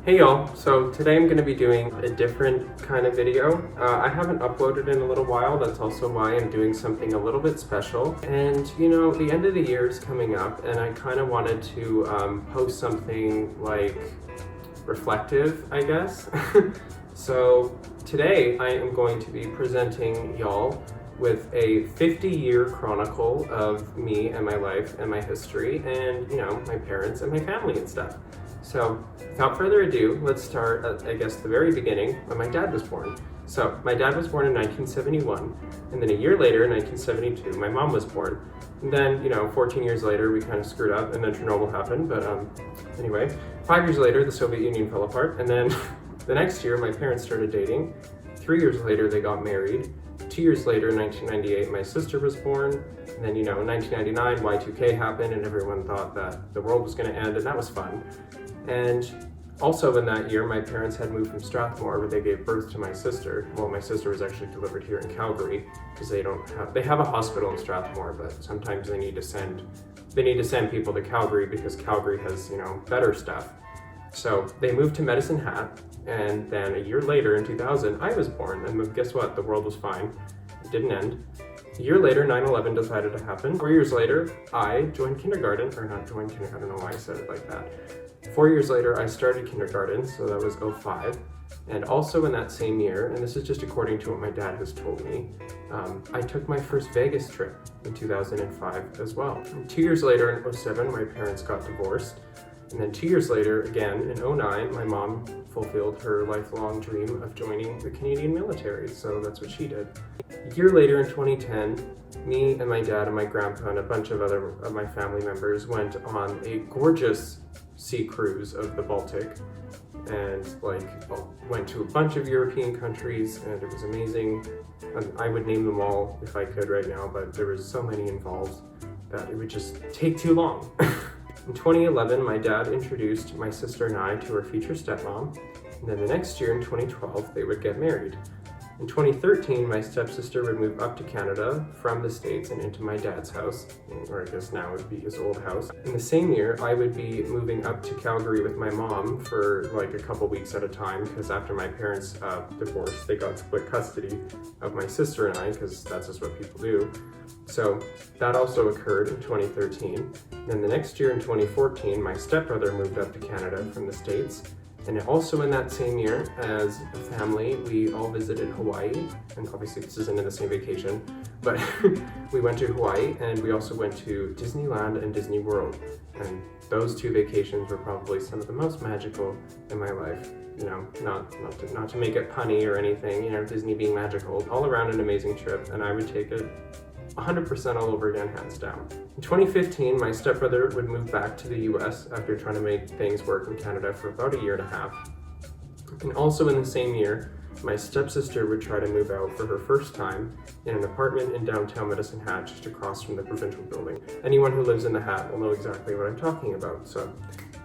Hey y'all, so today I'm going to be doing a different kind of video. I haven't uploaded in a little while, that's also why I'm doing something a little bit special. And you know, the end of the year is coming up and I kind of wanted to post something like reflective, I guess. So today I am going to be presenting y'all with a 50-year chronicle of me and my life and my history and, you know, my parents and my family and stuff. So without further ado, let's start at, I guess, the very beginning when my dad was born. So my dad was born in 1971, and then a year later, in 1972, my mom was born. And then, you know, 14 years later, we kind of screwed up, and then Chernobyl happened. But anyway, 5 years later, the Soviet Union fell apart, and then the next year, my parents started dating. 3 years later, they got married. 2 years later, in 1998, my sister was born. And then, you know, in 1999, Y2K happened, and everyone thought that the world was going to end, and that was fun. And also in that year, my parents had moved from Strathmore, where they gave birth to my sister. Well, my sister was actually delivered here in Calgary, because they have a hospital in Strathmore, but sometimes they need to send people to Calgary because Calgary has, you know, better stuff. So they moved to Medicine Hat, and then a year later, in 2000, I was born, and guess what? The world was fine. It didn't end. A year later, 9/11 decided to happen. 4 years later, I joined kindergarten, or not joined kindergarten, I don't know why I said it like that. 4 years later, I started kindergarten, so that was 2005. And also in that same year, and this is just according to what my dad has told me, I took my first Vegas trip in 2005 as well. And 2 years later, in 2007, my parents got divorced. And then 2 years later, again, in 2009, my mom fulfilled her lifelong dream of joining the Canadian military, so that's what she did. A year later, in 2010, me and my dad and my grandpa and a bunch of other of my family members went on a gorgeous sea cruise of the Baltic and went to a bunch of European countries, and it was amazing. And I would name them all if I could right now, but there was so many involved that it would just take too long. In 2011, my dad introduced my sister and I to her future stepmom, and then the next year in 2012, they would get married. In 2013, my stepsister would move up to Canada from the States and into my dad's house, or I guess now would be his old house. In the same year, I would be moving up to Calgary with my mom for like a couple weeks at a time, because after my parents divorced, they got split custody of my sister and I, because that's just what people do. So that also occurred in 2013. Then the next year in 2014, my stepbrother moved up to Canada from the States. And also in that same year, as a family, we all visited Hawaii. And obviously this isn't in the same vacation, but we went to Hawaii and we also went to Disneyland and Disney World. And those two vacations were probably some of the most magical in my life. You know, not to make it punny or anything, you know, Disney being magical. All around an amazing trip, and I would take it 100% all over again, hands down. In 2015, my stepbrother would move back to the US after trying to make things work in Canada for about a year and a half. And also in the same year, my stepsister would try to move out for her first time in an apartment in downtown Medicine Hat, just across from the provincial building. Anyone who lives in the Hat will know exactly what I'm talking about, so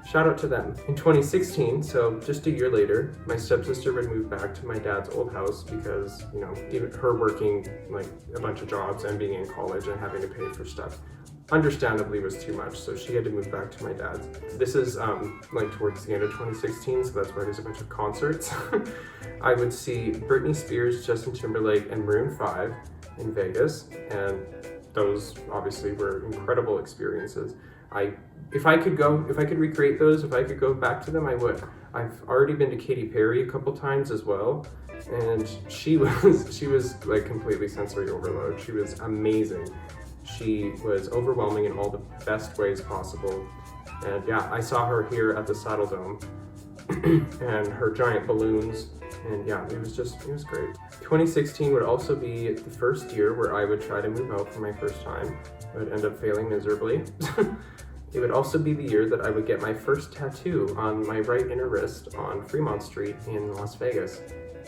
shout out to them. In 2016, so just a year later, my stepsister would move back to my dad's old house because, you know, even her working like a bunch of jobs and being in college and having to pay for stuff understandably was too much, so she had to move back to my dad's. This is like towards the end of 2016, so that's why there's a bunch of concerts. I would see Britney Spears, Justin Timberlake, and Maroon 5 in Vegas, and those obviously were incredible experiences. If I could recreate those, if I could go back to them, I would. I've already been to Katy Perry a couple times as well, and she was like completely sensory overload. She was amazing. She was overwhelming in all the best ways possible. And yeah, I saw her here at the Saddle Dome and her giant balloons, and yeah, it was great. 2016 would also be the first year where I would try to move out for my first time. I would end up failing miserably. It would also be the year that I would get my first tattoo on my right inner wrist on Fremont Street in Las Vegas.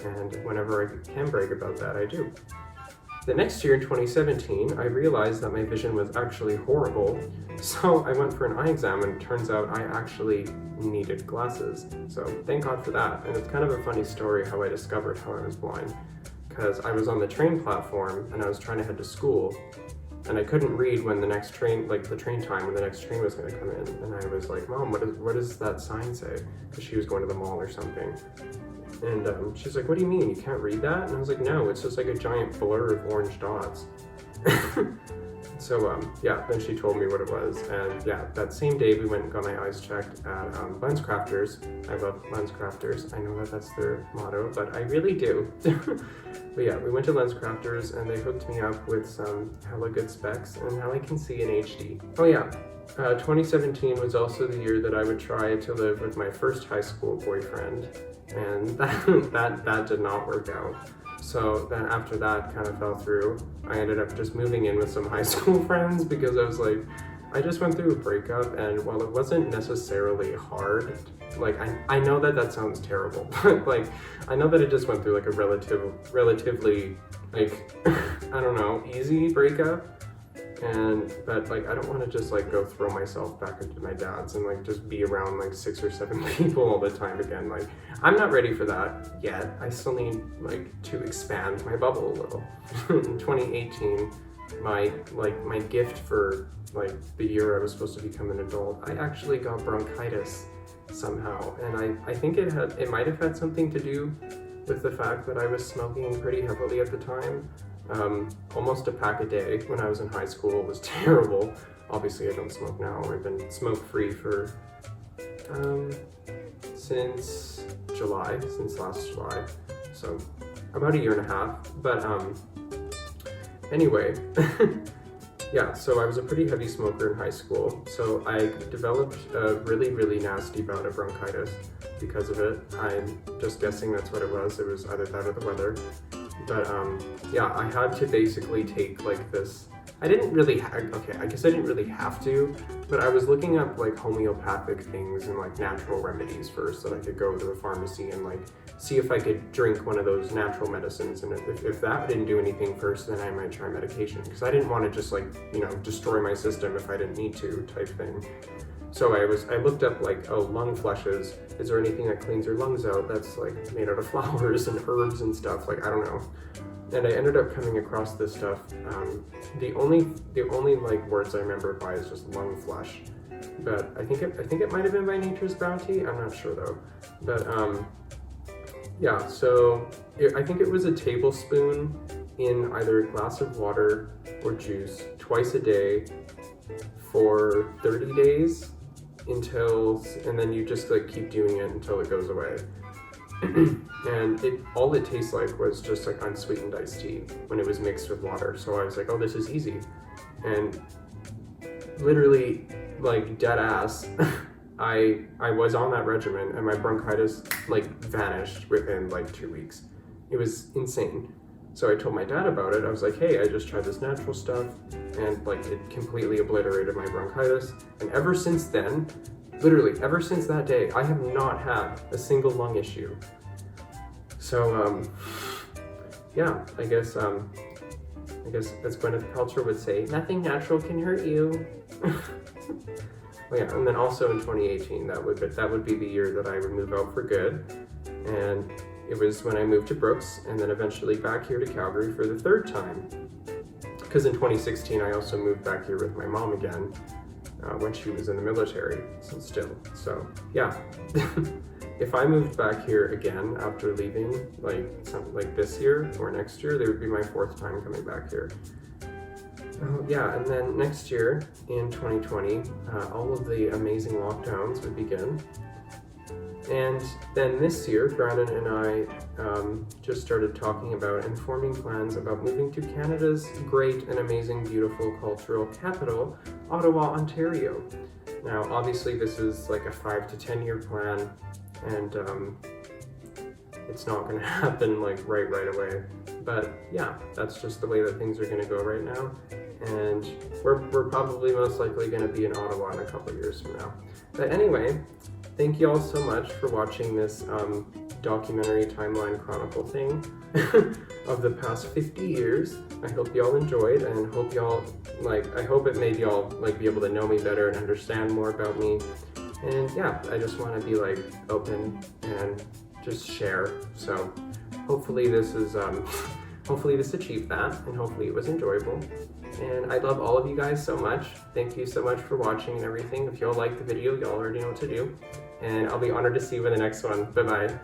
And whenever I can brag about that, I do. The next year in 2017, I realized that my vision was actually horrible, so I went for an eye exam and it turns out I actually needed glasses. So thank God for that. And it's kind of a funny story how I discovered how I was blind, because I was on the train platform and I was trying to head to school, and I couldn't read when the next train, like the train time when the next train was going to come in. And I was like, Mom, what does that sign say? Because she was going to the mall or something. And she's like, what do you mean? You can't read that? And I was like, no, it's just like a giant blur of orange dots. So yeah, then she told me what it was, and yeah, that same day we went and got my eyes checked at LensCrafters. I love LensCrafters. I know that that's their motto, but I really do. But yeah, we went to LensCrafters and they hooked me up with some hella good specs, and now I can see in HD. Oh yeah, 2017 was also the year that I would try to live with my first high school boyfriend, and that did not work out. So then after that kind of fell through, I ended up just moving in with some high school friends because I was like, I just went through a breakup, and while it wasn't necessarily hard, like I know that sounds terrible, but like I know that it just went through like a relatively like I don't know, easy breakup. But like I don't want to just like go throw myself back into my dad's and like just be around like 6 or 7 people all the time again. Like I'm not ready for that yet. I still need like to expand my bubble a little. In 2018, my gift for like the year I was supposed to become an adult, I actually got bronchitis somehow, and I think it might have had something to do with the fact that I was smoking pretty heavily at the time. Almost a pack a day when I was in high school was terrible. Obviously I don't smoke now. I've been smoke-free for since last July, so about a year and a half. But anyway, yeah, so I was a pretty heavy smoker in high school, so I developed a really nasty bout of bronchitis because of it. I'm just guessing that's what it was. It was either that or the weather. But yeah, I had to basically take like this, I guess I didn't really have to, but I was looking up like homeopathic things and like natural remedies first, so that I could go to the pharmacy and like see if I could drink one of those natural medicines, and if that didn't do anything first, then I might try medication, because I didn't want to just like, you know, destroy my system if I didn't need to type thing. So I looked up like, oh, lung flushes. Is there anything that cleans your lungs out that's like made out of flowers and herbs and stuff? Like, I don't know. And I ended up coming across this stuff. The only like words I remember by is just lung flush. But I think it might have been by Nature's Bounty. I'm not sure though. But yeah. So I think it was a tablespoon in either a glass of water or juice twice a day for 30 days. And then you just like keep doing it until it goes away. And all it tastes like was just like unsweetened iced tea when it was mixed with water. So I was like, oh, this is easy. And literally, like dead ass, I was on that regimen, and my bronchitis like vanished within like 2 weeks. It was insane. So I told my dad about it. I was like, hey, I just tried this natural stuff, and like it completely obliterated my bronchitis. And ever since then, literally ever since that day, I have not had a single lung issue. So yeah, I guess as Gwyneth Paltrow would say, nothing natural can hurt you. Well, yeah, and then also in 2018, that would be the year that I would move out for good. And it was when I moved to Brooks, and then eventually back here to Calgary for the third time. Because in 2016, I also moved back here with my mom again when she was in the military, so yeah. If I moved back here again after leaving, like this year or next year, there would be my 4th time coming back here. Yeah, and then next year, in 2020, all of the amazing lockdowns would begin. And then this year, Brandon and I just started talking about and forming plans about moving to Canada's great and amazing, beautiful cultural capital, Ottawa, Ontario. Now, obviously, this is like a 5 to 10 year plan, and it's not going to happen like right away. But yeah, that's just the way that things are going to go right now. And we're probably most likely going to be in Ottawa in a couple years from now. But anyway, thank you all so much for watching this documentary timeline chronicle thing of the past 50 years. I hope y'all enjoyed, and hope y'all I hope it made y'all be able to know me better and understand more about me. And yeah, I just want to be open and just share. So hopefully this is hopefully this achieved that, and hopefully it was enjoyable. And I love all of you guys so much. Thank you so much for watching and everything. If y'all like the video, y'all already know what to do. And I'll be honored to see you in the next one. Bye-bye.